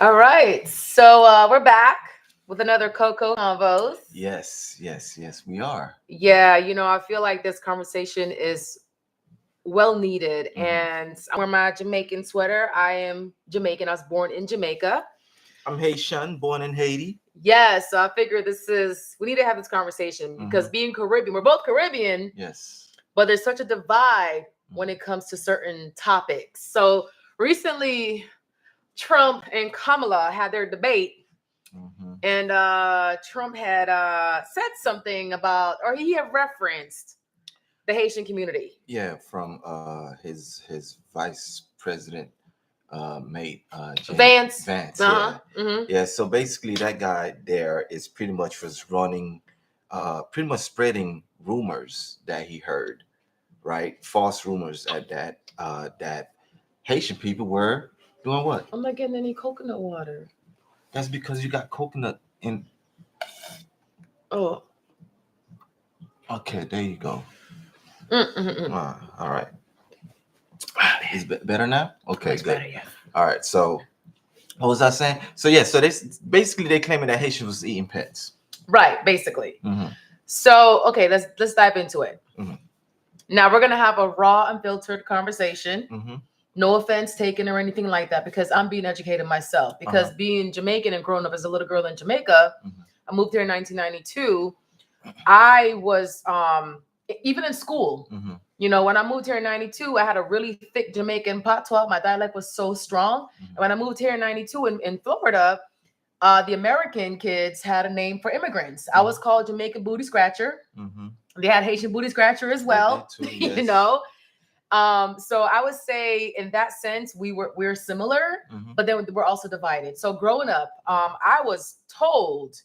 All right. So we're back with another Coco Convos. Yes, we are. Yeah, I feel like this conversation is well needed. hmm And I'm wearing my Jamaican sweater. I am Jamaican. I was born in Jamaica. I'm Haitian, born in Haiti. Yeah, so I figure we need to have this conversation because hmm being Caribbean, we're both Caribbean, Yes. but there's such a divide when hmm it comes to certain topics. So recently, Trump and Kamala had their debate. hmm And Trump had said something about, or he had referenced the Haitian community. Yeah, from his vice president mate James Vance. Vance. Uh huh. Yeah, Hmm. yeah. So basically, that guy there is pretty much was running, pretty much spreading rumors that he heard, right? False rumors at that that Haitian people were doing what? I'm not getting any coconut water. That's because you got coconut in. Oh. Okay, there you go. Mm-mm-mm. All right. My bad. Is better now? Okay, Much good. better, yeah. All right. So what was I saying? So yeah. So they basically they claiming that Haitians was eating pets. Right, basically. Mm-hmm. So okay, let's dive into it. Mm-hmm. Now we're gonna have a raw, unfiltered conversation. Mm-hmm. No offense taken or anything like that, because I'm being educated myself. Uh-huh. Because being Jamaican and growing up as a little girl in Jamaica, Mm-hmm. I moved here in 1992. I was even in school. Mm-hmm. When I moved here in 92, I had a really thick Jamaican patois. My dialect was so strong. And when I moved here in 92 in Florida, the American kids had a name for immigrants. I was called Jamaican Booty Scratcher. Mm-hmm. They had Haitian Booty Scratcher as They did well. too. you Yes. know. So I would say in that sense, we're similar, Mm-hmm. but then we're also divided. So growing up, I was told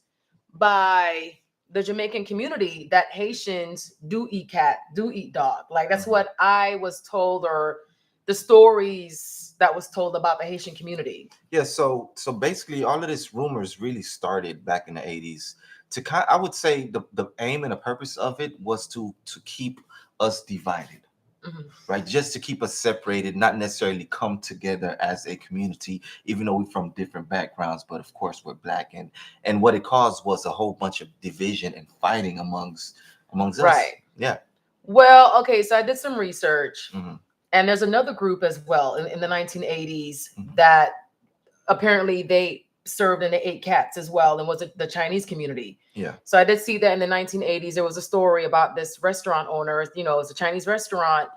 by the Jamaican community that Haitians do eat cat, do eat dog. Like that's Mm-hmm. what I was told, or the stories that was told about the Haitian community. Yeah. So basically, all of this rumors really started back in the '80s. I would say the aim and the purpose of it was to keep us divided, Mhm. right? Just to keep us separated, not necessarily come together as a community, even though we're from different backgrounds. But of course, we're black, and what it caused was a whole bunch of division and fighting amongst us. Right. Yeah. Well, okay, so I did some research, hmm and there's another group as well in the 1980s hmm that apparently they served and they ate cats as well, and was it the Chinese community. Yeah. So I did see that in the 1980s there was a story about this restaurant owner. It's a Chinese restaurant,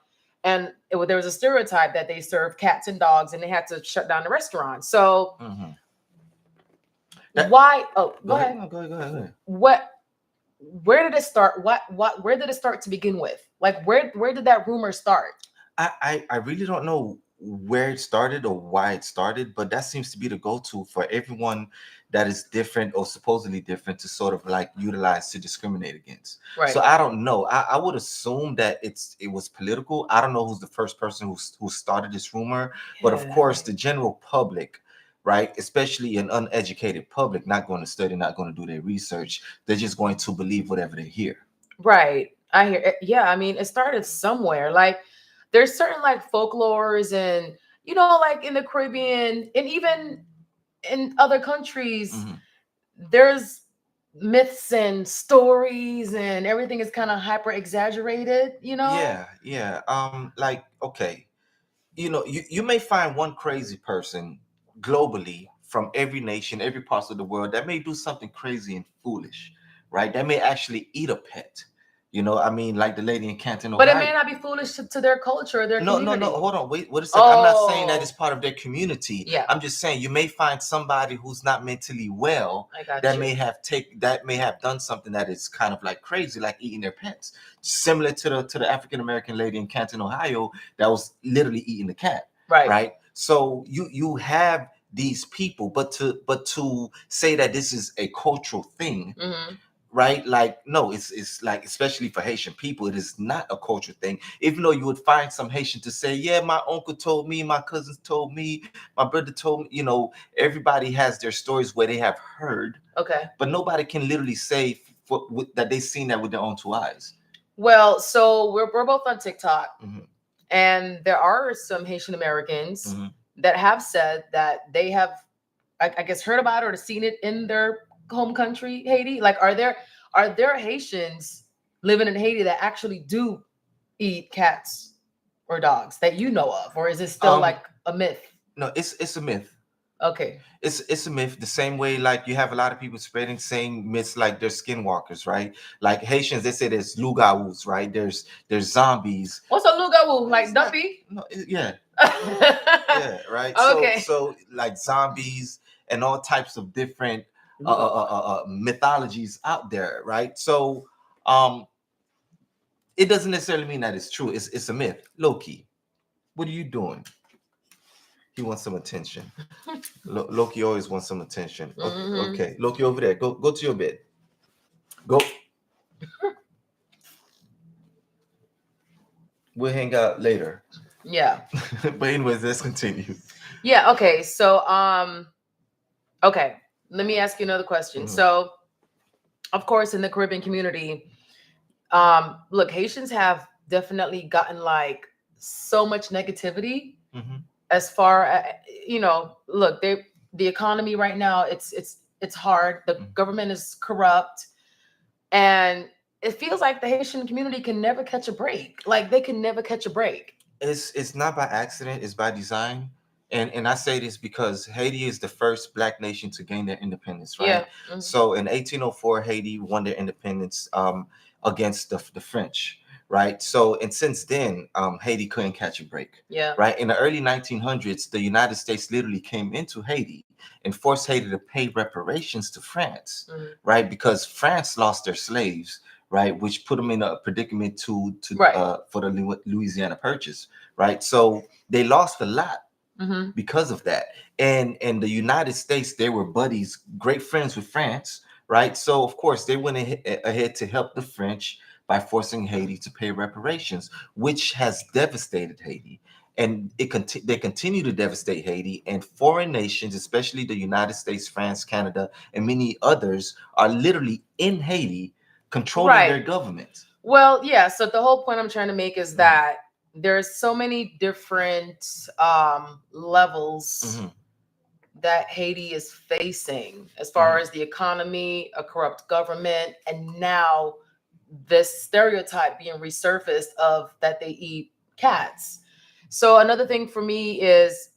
and there was a stereotype that they served cats and dogs, and they had to shut down the restaurant. So hmm That, why? Oh, go go ahead. ahead. No, go ahead. What? Where did it start? What? Where did it start to begin with? Like where did that rumor start? I really don't know where it started or why it started, but that seems to be the go-to for everyone that is different or supposedly different to sort of like utilize to discriminate against. Right. So I don't know. I would assume that it was political. I don't know who's the first person who started this rumor, but of Yeah. course the general public, right, especially an uneducated public, not going to study, not going to do their research, they're just going to believe whatever they hear. Right. I hear it. Yeah, I mean, it started somewhere. Like there's certain like folklores and like in the Caribbean and even in other countries, Mhm. there's myths and stories and everything is kind of hyper exaggerated. Yeah. Like, okay, you may find one crazy person globally from every nation, every part of the world that may do something crazy and foolish, right? That may actually eat a pet. I mean, like the lady in Canton, But it may Ohio. not be foolish to their culture, their No. community. Hold on. Wait a second. I'm not saying that it's Oh, part of their community. yeah, I'm just saying you may find somebody who's not mentally well I got that you. may have done something that is kind of like crazy, like eating their pets, similar to the African American lady in Canton, Ohio, that was literally eating the cat. Right. Right. So you have these people, but to say that this is a cultural thing, Hmm. right? Like, no, it's like, especially for Haitian people, it is not a culture thing. Even though you would find some Haitian to say, yeah, my uncle told me, my cousins told me, my brother told me. Everybody has their stories where they have heard, Okay. but nobody can literally say that they've seen that with their own two eyes. Well, so we're both on TikTok, hmm and there are some Haitian Americans hmm that have said that they have I guess heard about it or seen it in their home country, Haiti? Like, are there Haitians living in Haiti that actually do eat cats or dogs that you know of, or is it still Um, like a myth? no, it's a myth. Okay. It's a myth. The same way like you have a lot of people spreading same myths like they're skinwalkers, right? Like Haitians, they say there's loups, right? There's zombies. What's a lugawu? Like It's not, Duppy? no, yeah, yeah, right. So Okay. so like zombies and all types of different Lord. mythologies out there, right? So um, it doesn't necessarily mean that it's true. It's a myth. Loki, what are you doing? He wants some attention. Loki always wants some attention. Okay, Hmm. okay. Loki over there. Go to your bed. Go. We'll hang out later. Yeah. But anyways, let's continue. Yeah. Okay. So, okay. Let me ask you another question. Mhm. So, of course, in the Caribbean community, look, Haitians have definitely gotten like so much negativity Mhm. as far as, look, the economy right now, it's hard. The Mhm. government is corrupt, and it feels like the Haitian community can never catch a break. Like they can never catch a break. It's not by accident. It's by design. And I say this because Haiti is the first black nation to gain their independence, right? Yeah. Mhm. So in 1804, Haiti won their independence against the French, right? So and since then, Haiti couldn't catch a break, Yeah. right? In the early 1900s, the United States literally came into Haiti and forced Haiti to pay reparations to France, Mhm. right? Because France lost their slaves, right, which put them in a predicament Right. for the Louisiana Purchase, right? So they lost a lot Hmm. because of that. And the United States, they were buddies, great friends with France, right? So of course they went ahead to help the French by forcing Haiti to pay reparations, which has devastated Haiti. And they continue to devastate Haiti, and foreign nations, especially the United States, France, Canada, and many others, are literally in Haiti controlling Right. their government. Well, yeah. So the whole point I'm trying to make is Mhm. that there's so many different levels Mhm. that Haiti is facing as far Mhm. as the economy, a corrupt government, and now this stereotype being resurfaced of that they eat cats. So another thing for me is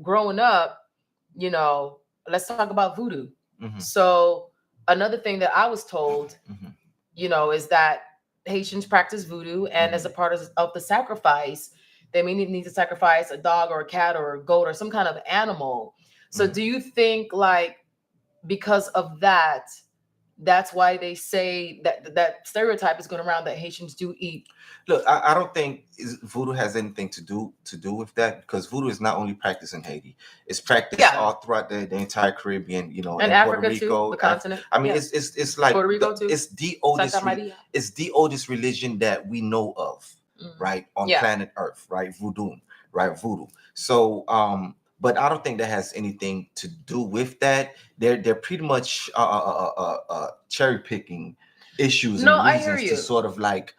growing up, you know, let's talk about voodoo. Mhm. So another thing that I was told, Mhm. is that Haitians practice voodoo, and as a part of the sacrifice, they may need to sacrifice a dog or a cat or a goat or some kind of animal. So, Mhm. do you think like because of that, that's why they say that stereotype is going around that Haitians do eat? Look, I don't think voodoo has anything to do with that, because voodoo is not only practiced in Haiti; it's practiced Yeah, all throughout the entire Caribbean. and In Puerto Africa too, Rico. the continent. I mean, Yeah, it's like Puerto Rico too, Santa Maria. it's the oldest religion that we know of, Mhm. right, on Yeah, planet Earth, right? Voodoo. So, but I don't think that has anything to do with that. They're pretty much cherry picking issues no, and I hear reasons to you. sort of like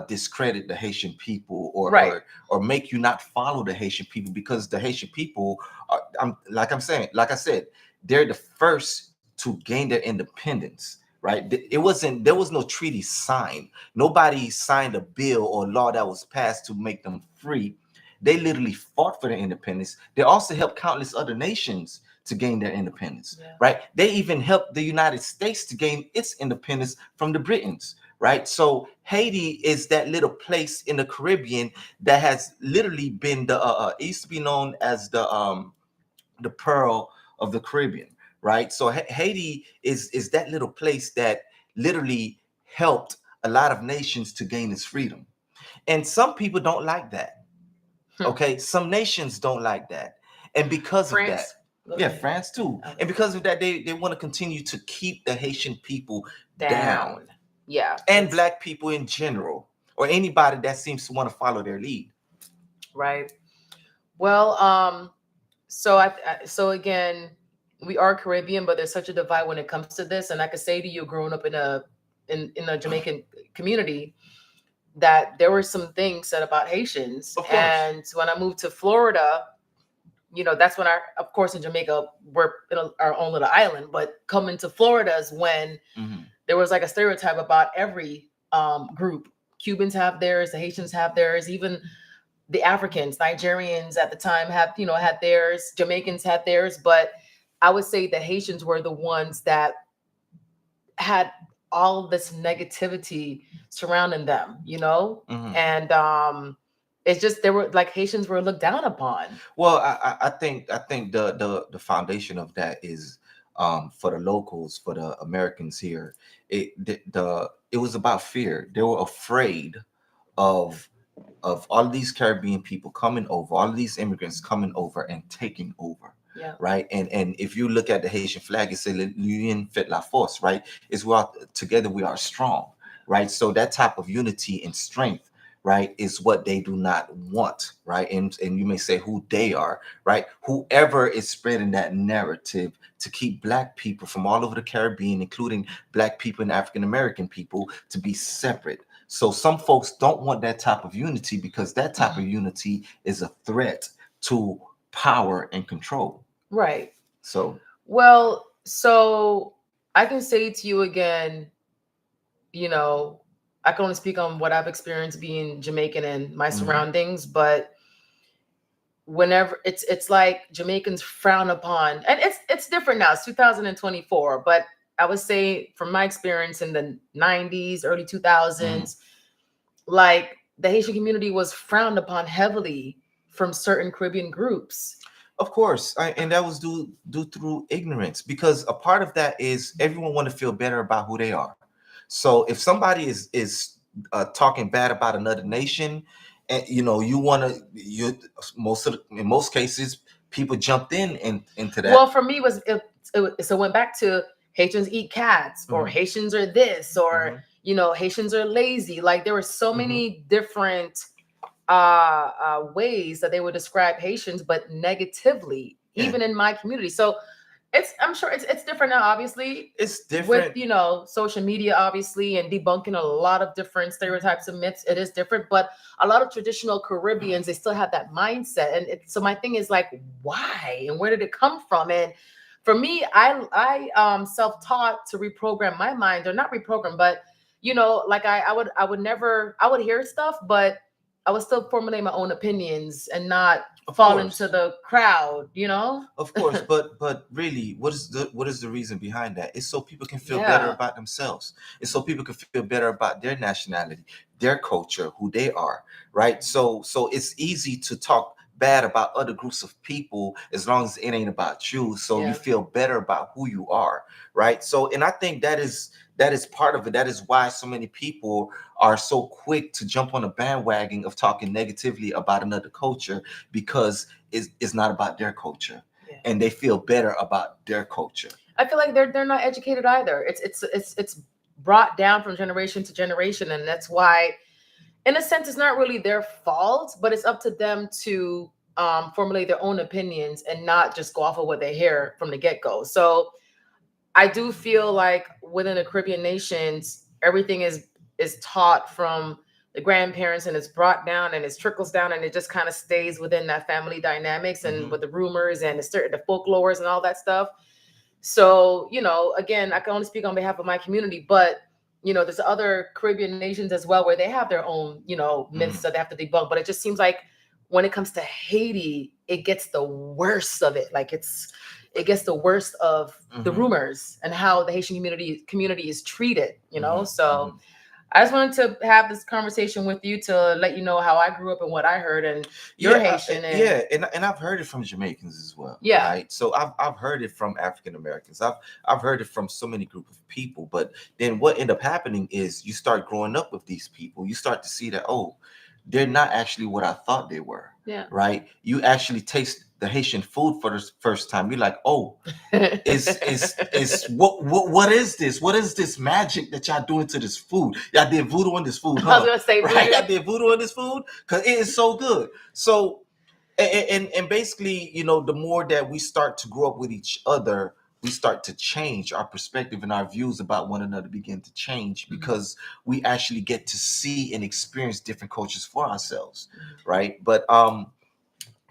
discredit the Haitian people, Right. or make you not follow the Haitian people, because the Haitian people are, like I said, they're the first to gain their independence. Right? There was no treaty signed. Nobody signed a bill or law that was passed to make them free. They literally fought for their independence. They also helped countless other nations to gain their independence. Yeah. Right? They even helped the United States to gain its independence from the Britons, right? So Haiti is that little place in the Caribbean that has literally been it used to be known as the pearl of the Caribbean, right? So Haiti is that little place that literally helped a lot of nations to gain its freedom. And some people don't like that. Okay, some nations don't like that. And because of that, France. Go yeah, ahead. France too. Okay. And because of that, they want to continue to keep the Haitian people down, Down. Yeah. and black people in general, or anybody that seems to want to follow their lead. Right. Well, so so again, we are Caribbean, but there's such a divide when it comes to this. And I could say to you, growing up in a Jamaican community, that there were some things said about Haitians. Of course. And when I moved to Florida, that's when of course in Jamaica, we're in our own little island, but coming to Florida is when Mm-hmm. there was like a stereotype about every group. Cubans have theirs, the Haitians have theirs, even the Africans, Nigerians at the time had theirs, Jamaicans had theirs, but I would say the Haitians were the ones that had all this negativity surrounding them, Mm-hmm. and it's just they were like Haitians were looked down upon. Well, I think the foundation of that is for the locals, for the Americans here. It was about fear. They were afraid of all these Caribbean people coming over, all of these immigrants coming over and taking over. Yeah. Right. And if you look at the Haitian flag, it says l'union fait la force, right? It's we are together we are strong. Right. So that type of unity and strength, right, is what they do not want. Right. And you may say who they are, right? Whoever is spreading that narrative to keep black people from all over the Caribbean, including black people and African American people, to be separate. So some folks don't want that type of unity because that type of unity is a threat to power and control. Right. So So I can say to you again, I can only speak on what I've experienced being Jamaican and my surroundings, but whenever it's like Jamaicans frown upon, and it's different now. It's 2024, but I would say from my experience in the 90s, early 2000s, like the Haitian community was frowned upon heavily from certain Caribbean groups. of course, and that was due through ignorance, because a part of that is everyone want to feel better about who they are. So if somebody is talking bad about another nation, and you want to, in most cases people jumped into that. Well, for me, so it went back to Haitians eat cats, or Haitians are this, or Haitians are lazy. Like there were so many different ways that they would describe Haitians, but negatively, even in my community. So I'm sure it's different now. Obviously, It's different with social media, obviously, and debunking a lot of different stereotypes and myths. It is different, but a lot of traditional Caribbeans, they still have that mindset. And so my thing is like, why and where did it come from? And for me, I self-taught to reprogram my mind, or not reprogram, but like I would never, I would hear stuff, but I would still formulate my own opinions and not fall into the crowd, Of course, but really, what is the reason behind that? It's so people can feel better about themselves. It's so people can feel better about their nationality, their culture, who they are, right? So it's easy to talk bad about other groups of people as long as it ain't about you. So you feel better about who you are, right? So, and I think that is part of it. That is why so many people are so quick to jump on a bandwagon of talking negatively about another culture, because it's not about their culture, and they feel better about their culture. I feel like they're not educated either. It's brought down from generation to generation, and that's why, in a sense, it's not really their fault, but it's up to them to formulate their own opinions and not just go off of what they hear from the get-go. So I do feel like within the Caribbean nations, everything is taught from the grandparents, and it's brought down and it trickles down, and it just kind of stays within that family dynamics and with the rumors and the folklores and all that stuff. So, again, I can only speak on behalf of my community, but there's other Caribbean nations as well where they have their own, myths that they have to debunk. But it just seems like when it comes to Haiti, it gets the worst of it. Like it gets the worst of the rumors and how the Haitian community is treated, So I just wanted to have this conversation with you to let you know how I grew up and what I heard. And you're Haitian. And I've heard it from Jamaicans as well. Yeah. Right. So I've heard it from African Americans. I've heard it from so many group of people. But then what ended up happening is you start growing up with these people. You start to see that, oh, they're not actually what I thought they were. Yeah. Right. You actually taste the Haitian food for the first time. You're like, oh, is what is this? What is this magic that y'all doing to this food? Y'all did voodoo on this food, huh? I was gonna say right? Y'all did voodoo on this food because it is so good. So and basically, the more that we start to grow up with each other, we start to change our perspective, and our views about one another begin to change because we actually get to see and experience different cultures for ourselves, right? But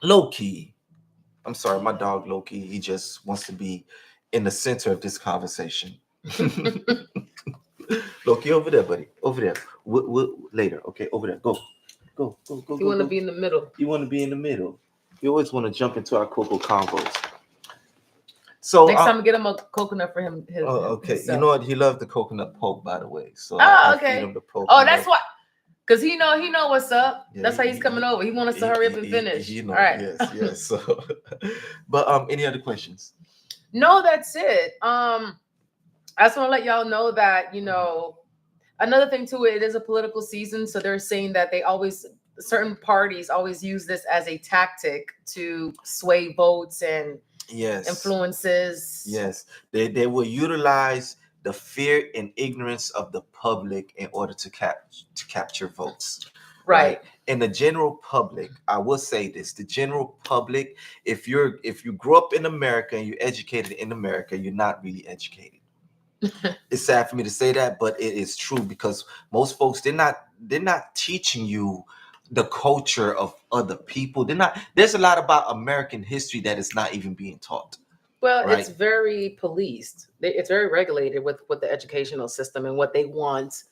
Loki, I'm sorry, my dog Loki, he just wants to be in the center of this conversation. Loki, over there, buddy. Over there. Later. Okay, over there. Go. Go, go, go, You go, want to go. be in the middle. You want to be in the middle. You always want to jump into our cocoa convos. So, Next time, get him a coconut for him. okay. You Himself. know what? He loved the coconut poke, by the way. So Oh, I feed okay. him the poke. Oh, He that's loves- why. Cause he know what's up. Yeah, That's why he's coming over. He wants us to hurry up and finish. You know, All right. yes, yes. So, but any other questions? No, that's it. I just want to let y'all know that another thing too. It is a political season, so they're saying that certain parties always use this as a tactic to sway votes and Yes. influences. Yes, they will utilize the fear and ignorance of the public in order to capture votes. Right. In the general public, I will say this: the general public, if you grew up in America and you're educated in America, you're not really educated. It's sad for me to say that, but it is true because most folks they're not teaching you the culture of other people. There's a lot about American history that is not even being taught. Well, Right. it's very policed. It's very regulated with the educational system and what they want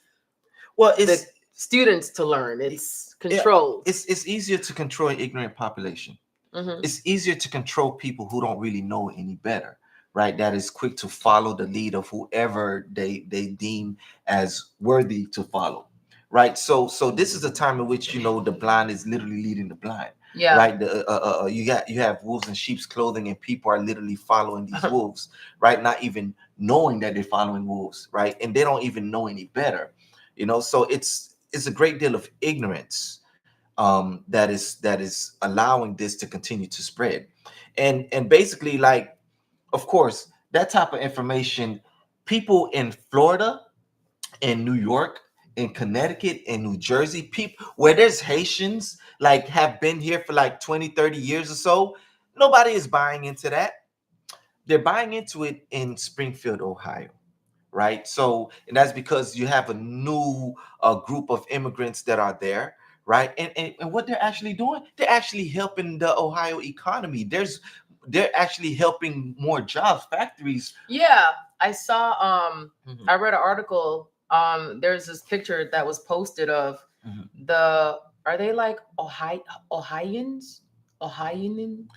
Well, the students to learn. It's Yeah, controlled. it's easier to control an ignorant population. Mhm. It's easier to control people who don't really know any better, right? That is quick to follow the lead of whoever they deem as worthy to follow, right? So this is a time in which the blind is literally leading the blind, Yeah. right? You have wolves in sheep's clothing, and people are literally following these wolves, right? Not even knowing that they're following wolves, right? And they don't even know any better, So it's a great deal of ignorance that is allowing this to continue to spread, and basically, like, of course, that type of information, people in Florida, in New York, in Connecticut, in New Jersey, people where there's Haitians, like, have been here for like 20, 30 years or so, nobody is buying into that. They're buying into it in Springfield, Ohio, right? So, and that's because you have a new group of immigrants that are there, right? And what they're actually doing, they're actually helping the Ohio economy. They're actually helping more jobs, factories. Yeah, I saw. Mhm. I read an article. There's this picture that was posted of Mhm. Are they like Ohioans? Ohioan?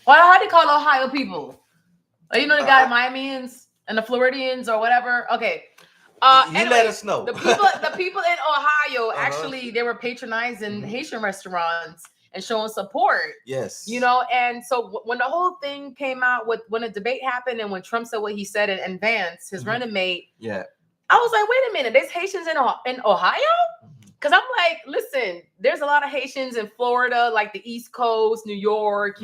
Well, how do you call Ohio people? You know the guy Miamians and the Floridians or whatever. Okay. You Anyway, let us know. the people in Ohio Uh-huh. actually they were patronizing Mhm. Haitian restaurants and showing support. Yes. And so when the whole thing came out when the debate happened and when Trump said what he said and Vance, his Mhm. running mate, Yeah. I was like, wait a minute, there's Haitians in Ohio? Because I'm like, listen, there's a lot of Haitians in Florida, like the East Coast, New York,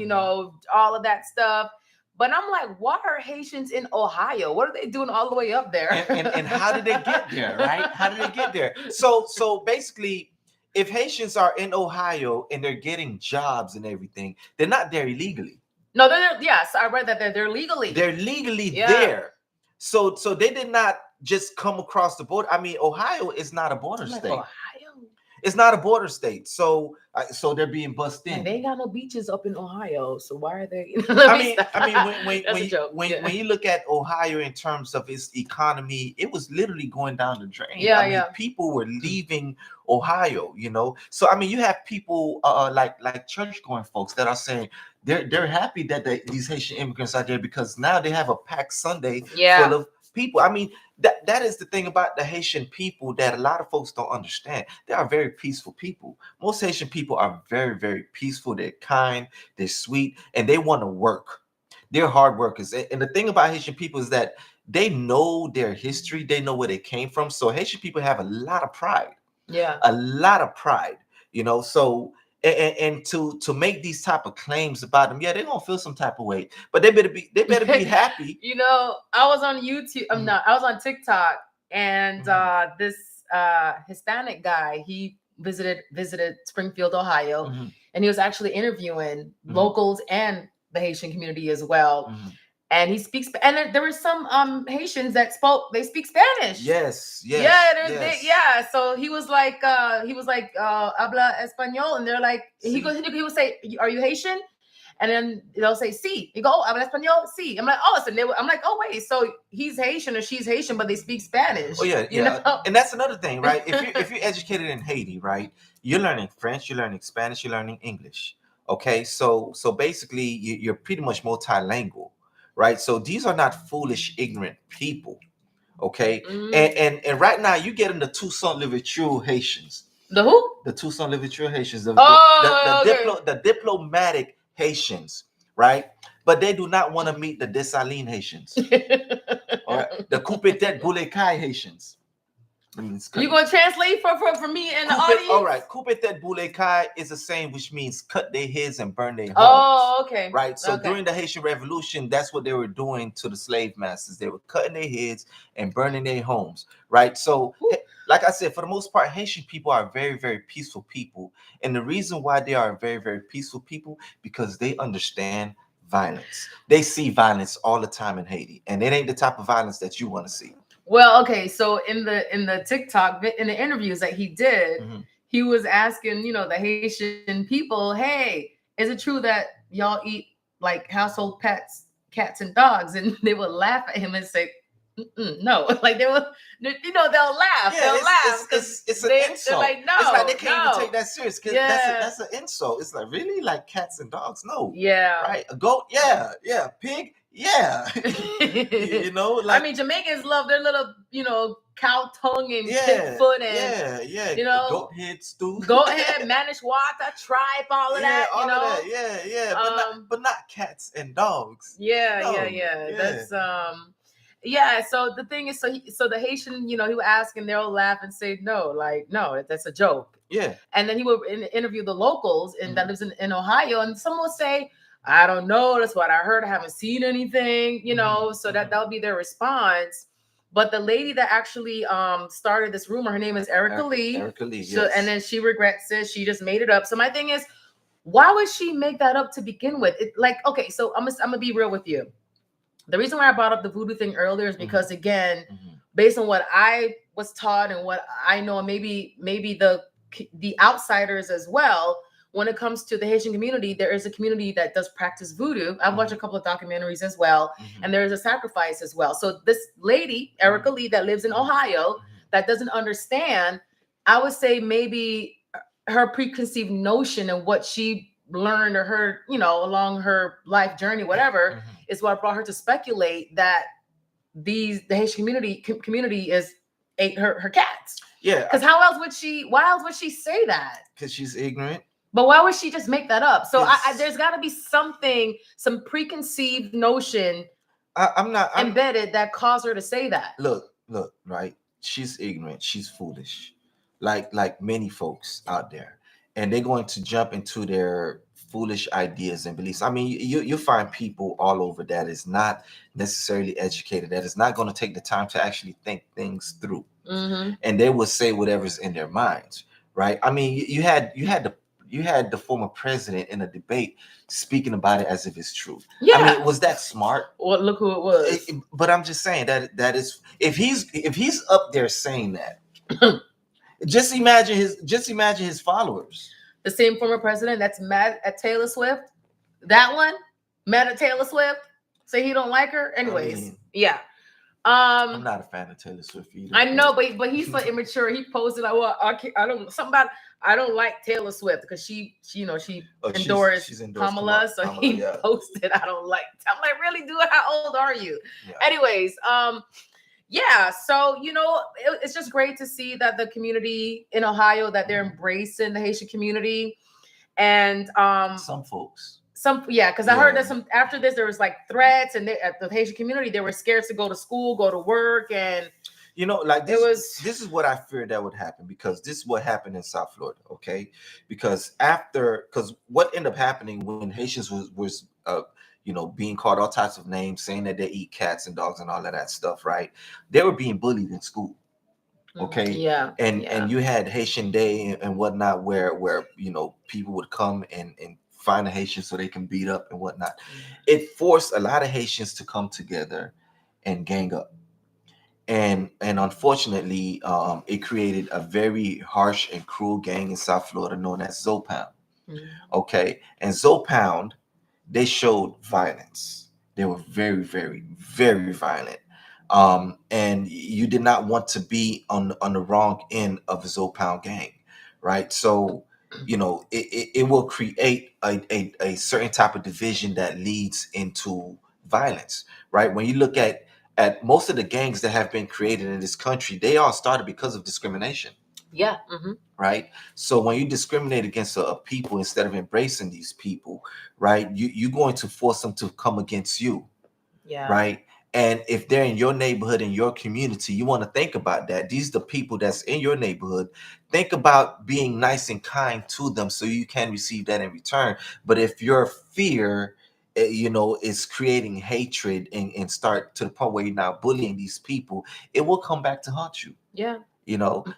all of that stuff. But I'm like, why are Haitians in Ohio? What are they doing all the way up there? And how did they get there, right? How did they get there? So basically, if Haitians are in Ohio and they're getting jobs and everything, they're not there illegally. No, yes, I read that they're legally. They're legally there. So they did not just come across the border. I mean, Ohio is not a border state. Ohio. It's not a border state. So they're being bussed in. And they ain't got no beaches up in Ohio, so why are they? When you look at Ohio in terms of its economy, it was literally going down the drain. People were leaving Ohio. So I mean, you have people like church going folks that are saying they're happy that these Haitian immigrants are there because now they have a packed Sunday full of people. I mean, that is the thing about the Haitian people that a lot of folks don't understand. They are very peaceful people. Most Haitian people are very, very peaceful. They're kind, they're sweet, and they want to work. They're hard workers. And the thing about Haitian people is that they know their history. They know where they came from. So Haitian people have a lot of pride. Yeah. A lot of pride, so and to make these type of claims about them, they're gonna feel some type of way, but they better be happy. I was on YouTube. I was on TikTok, and this Hispanic guy, he visited Springfield, Ohio, and he was actually interviewing locals and the Haitian community as well. And he speaks, and there were some Haitians that speak Spanish. Yes. So he was like, habla español, and they're like, he would say, are you Haitian? And then they'll say, "Si." You go, "Oh, habla español?" "Si." I'm like, "Oh," so I'm like, "Oh, wait, so he's Haitian or she's Haitian, but they speak Spanish." Oh yeah, you know? And that's another thing, right? If you're educated in Haiti, right, you're learning French, you're learning Spanish, you're learning English. Okay, so basically you're pretty much multilingual, right? So these are not foolish, ignorant people. Okay, and right now you get in the Toussaint Louverture Haitians. The who? The Toussaint Louverture Haitians. The diplomatic Haitians, right? But they do not want to meet the Dessalines Haitians. All right, the Coupe Tete Boule Kai Haitians. You gonna translate for me and the audience? All right, Coupe Tete Boule Kai is the same, which means cut their heads and burn their homes. Oh, okay. Right. So during the Haitian Revolution, that's what they were doing to the slave masters. They were cutting their heads and burning their homes. Right. So, like I said, for the most part, Haitian people are very, very peaceful people, and the reason why they are very, very peaceful people because they understand violence. They see violence all the time in Haiti, and it ain't the type of violence that you want to see. Well, okay, so in the TikTok, in the interviews that he did, he was asking, the Haitian people, "Hey, is it true that y'all eat like household pets, cats and dogs?" And they would laugh at him and say, "No." Like they'll laugh. Yeah, they'll laugh. It's an insult. They're like, "No, it's like they can't no. even take that serious because that's an insult. It's like, really, like cats and dogs? No. Yeah. Right. A goat? Yeah. Yeah. Pig? Yeah. Like, I mean, Jamaicans love their little, cow tongue and pig foot and goat head stew. Goat head, manish water, tripe, all of that. All of that. Yeah. But not cats and dogs. Yeah. That's So the thing is, so the Haitian, he would ask and they'll laugh and say, "No, like, no, that's a joke." Yeah. And then he would interview the locals and that lives in Ohio, and someone will say, "I don't know. That's what I heard. I haven't seen anything." So that'll be their response. But the lady that actually started this rumor, her name is Erica Lee. Erica Lee, yes. And then she regrets it. She just made it up. So my thing is, why would she make that up to begin with? Okay, so I'm gonna be real with you. The reason why I brought up the voodoo thing earlier is because, again, based on what I was taught and what I know, and maybe the outsiders as well, when it comes to the Haitian community, there is a community that does practice voodoo. I've watched a couple of documentaries as well, and there is a sacrifice as well. So this lady, Erica Lee, that lives in Ohio, that doesn't understand, I would say maybe her preconceived notion and what she learned or heard, along her life journey, whatever, is what brought her to speculate that the Haitian community ate her cats. Yeah. Because why else would she say that? Because she's ignorant. But why would she just make that up? So there's got to be some preconceived notion I'm embedded that caused her to say that. Look, right? She's ignorant. She's foolish, like many folks out there, and they're going to jump into their foolish ideas and beliefs. I mean, you find people all over that is not necessarily educated, that is not going to take the time to actually think things through, and they will say whatever's in their minds, right? I mean, you had the former president in a debate speaking about it as if it's true. Yeah. I mean, was that smart? Well, look who it was. But I'm just saying that is, if he's up there saying that, just imagine his followers. The same former president that's mad at Taylor Swift. That one, mad at Taylor Swift. Say he don't like her. Anyways, yeah. I'm not a fan of Taylor Swift either. I know, but he's so immature. He posted like, "Well, I don't like Taylor Swift because she endorsed Kamala." So he posted, "I don't like." I'm like, really, dude? How old are you? Yeah. Anyways, so it's just great to see that the community in Ohio, that they're embracing the Haitian community, and some folks. Because I heard that after this there was like threats, and at the Haitian community they were scared to go to school, go to work, and this is what I feared that would happen, because this is what happened in South Florida. Okay, because what ended up happening when Haitians was being called all types of names, saying that they eat cats and dogs and all of that stuff, right? They were being bullied in school. Okay. And you had Haitian Day and whatnot, where people would come and find a Haitian so they can beat up and whatnot. It forced a lot of Haitians to come together and gang up. And unfortunately, it created a very harsh and cruel gang in South Florida known as Zopound. Okay. And Zopound, they showed violence. They were very, very, very violent. And you did not want to be on the wrong end of the Zopound gang, right? So, it will create a certain type of division that leads into violence, right? When you look at most of the gangs that have been created in this country, they all started because of discrimination. Yeah. Right. So when you discriminate against a people instead of embracing these people, right, you're going to force them to come against you. Yeah. Right. And if they're in your neighborhood, in your community, you want to think about that. These are the people that's in your neighborhood. Think about being nice and kind to them so you can receive that in return. But if your fear, is creating hatred and start to the point where you're now bullying these people, it will come back to haunt you. Yeah.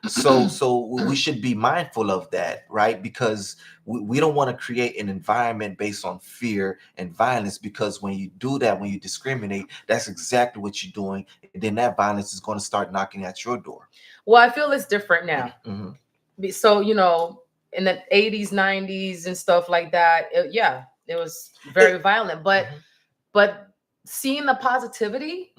So we should be mindful of that, right? Because we don't want to create an environment based on fear and violence, because when you do that, when you discriminate, that's exactly what you're doing, and then that violence is going to start knocking at your door. Well, I feel it's different now. Mm-hmm. So, in the 80s, 90s and stuff like that, it was very violent, but seeing the positivity,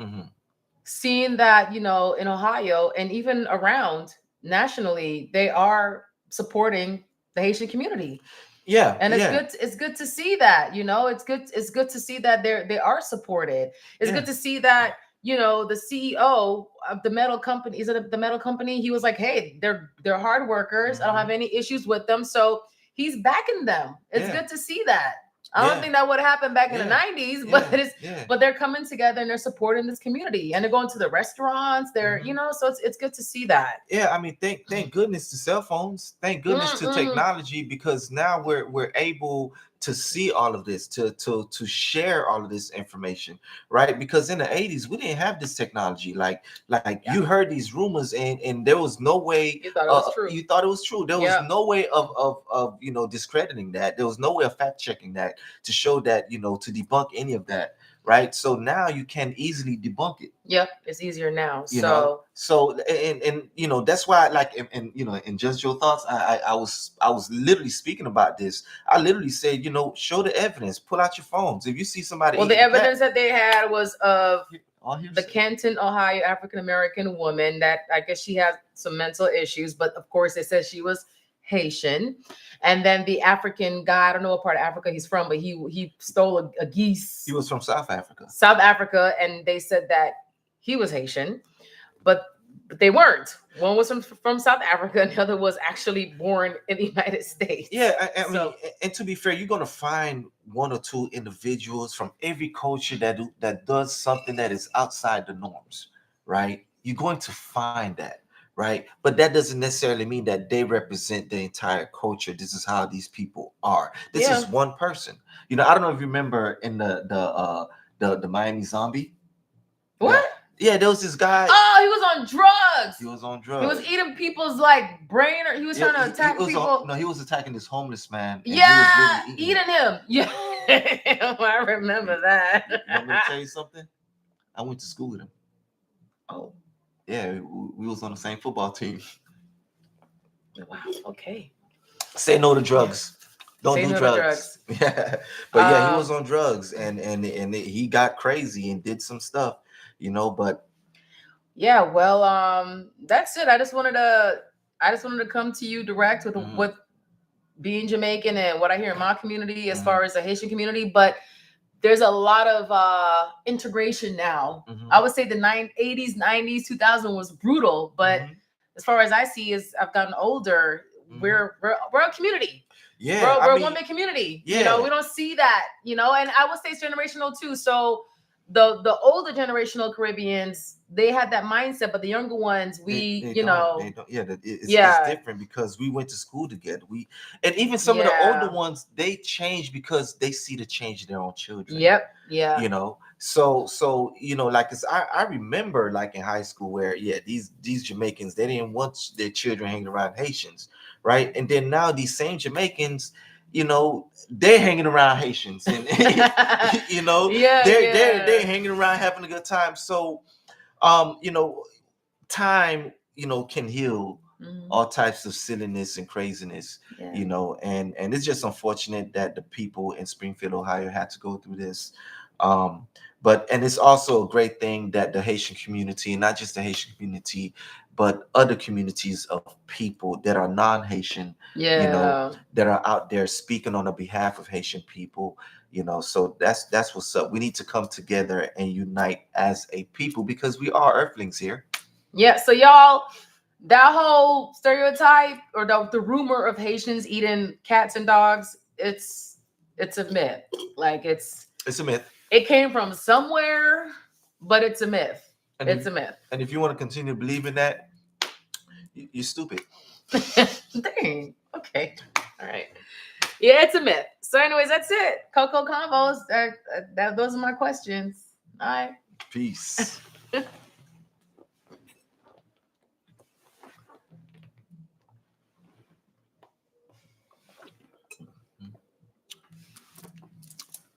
seeing that, in Ohio and even around nationally, they are supporting the Haitian community. Yeah. And it's good to see that, it's good to see that they are supported. It's good to see that, the CEO of the metal company, is it the metal company? He was like, hey, they're hard workers. I don't have any issues with them. So he's backing them. It's good to see that. I don't think that would happen back in the 90s, but they're coming together and they're supporting this community, and they're going to the restaurants. They're, so it's good to see that. Yeah, I mean, thank goodness to cell phones. Thank goodness to technology, because now we're able to see all of this, to share all of this information, right? Because in the 80s we didn't have this technology. Like you heard these rumors, and there was no way you thought it was true. You thought it was true. There was no way of discrediting that. There was no way of fact checking that, to show that, to debunk any of that. Right. So now you can easily debunk it. Yep. It's easier now. So and that's why, like, and just your thoughts. I was literally speaking about this. I literally said, show the evidence, pull out your phones. If you see somebody. Well, the evidence that they had was of the say. Canton, Ohio African-American woman that I guess she has some mental issues, but of course it says she was Haitian. And then the African guy, I don't know what part of Africa he's from, but he stole a geese. He was from South Africa. And they said that he was Haitian, but they weren't. One was from South Africa, and the other was actually born in the United States. Yeah, I mean, and to be fair, you're gonna find one or two individuals from every culture that does something that is outside the norms, right? You're going to find that. Right. But that doesn't necessarily mean that they represent the entire culture. This is how these people are. This is one person. I don't know if you remember in the Miami Zombie. What? Yeah, there was this guy. Oh, he was on drugs. He was on drugs. He was eating people's brain, or he was trying to attack people. No, he was attacking this homeless man. Yeah, he was eating him. Yeah, I remember that. You want me to tell you something? I went to school with him. Oh. Yeah, we was on the same football team. Wow. Okay. Say no to drugs. Don't do drugs. Yeah, but he was on drugs, and he got crazy and did some stuff, But yeah, well, that's it. I just wanted to come to you direct with being Jamaican and what I hear in my community as far as the Haitian community, but. There's a lot of integration now. I would say the 80s, 90s, 2000 was brutal, but as far as I see, as I've gotten older, we're a community. Yeah, we're a one big community. Yeah. We don't see that. And I would say it's generational too. So the older generational Caribbeans, they had that mindset, but the younger ones, they don't. Yeah, it's different because we went to school together. And even some of the older ones, they change because they see the change in their own children. Yep. Yeah. So like I remember like in high school where these Jamaicans, they didn't want their children hanging around Haitians, right? And then now these same Jamaicans, they're hanging around Haitians, and they're hanging around having a good time. So time can heal all types of silliness and craziness, Yeah. you know, and it's just unfortunate that the people in Springfield, Ohio had to go through this. But and it's also a great thing that the Haitian community, not just the Haitian community, but other communities of people that are non-Haitian, you know, Yeah. that are out there speaking on the behalf of Haitian people, you know. So that's what's up. We need to come together and unite as a people because we are earthlings here. Yeah. So y'all, that whole stereotype or the rumor of Haitians eating cats and dogs, it's a myth. Like It's a myth. it came from somewhere, but it's a myth. And It's if, a myth. and if you want to continue believing that, you're stupid. Dang. Okay. All right. Yeah, it's a myth. So, anyways, that's it. Coco Convos. Those are my questions. All right. Peace.